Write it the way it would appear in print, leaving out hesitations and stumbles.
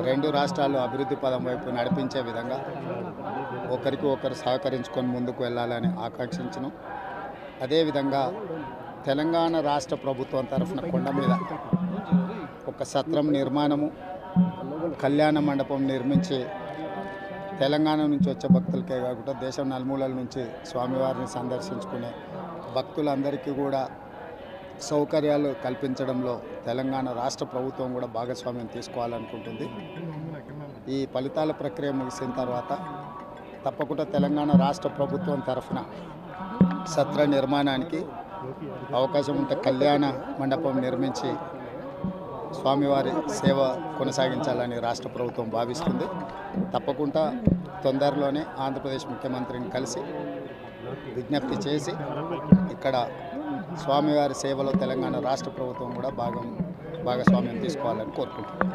రెండు రాష్ట్రాలు అభివృద్ధి పదం వైపు నడిపించే విధంగా ఒకరికి ఒకరు సహకరించుకొని ముందుకు వెళ్ళాలని ఆకాంక్షించను. అదేవిధంగా తెలంగాణ రాష్ట్ర ప్రభుత్వం తరఫున కొండ మీద ఒక సత్రం నిర్మాణము, కళ్యాణ మండపం నిర్మించి తెలంగాణ నుంచి వచ్చే భక్తులకే కాకుండా దేశం నలుమూలల నుంచి స్వామివారిని సందర్శించుకునే భక్తులందరికీ కూడా సౌకర్యాలు కల్పించడంలో తెలంగాణ రాష్ట్ర ప్రభుత్వం కూడా భాగస్వామ్యం తీసుకోవాలనుకుంటుంది. ఈ ఫలితాల ప్రక్రియ ముగిసిన తర్వాత తప్పకుండా తెలంగాణ రాష్ట్ర ప్రభుత్వం తరఫున సత్ర నిర్మాణానికి అవకాశం ఉంటే కళ్యాణ మండపం నిర్మించి స్వామివారి సేవ కొనసాగించాలని రాష్ట్ర ప్రభుత్వం భావిస్తుంది. తప్పకుండా తొందరలోనే ఆంధ్రప్రదేశ్ ముఖ్యమంత్రిని కలిసి విజ్ఞప్తి చేసి ఇక్కడ స్వామివారి సేవలో తెలంగాణ రాష్ట్ర ప్రభుత్వం కూడా భాగస్వామ్యం తీసుకోవాలని కోరుకుంటున్నాను.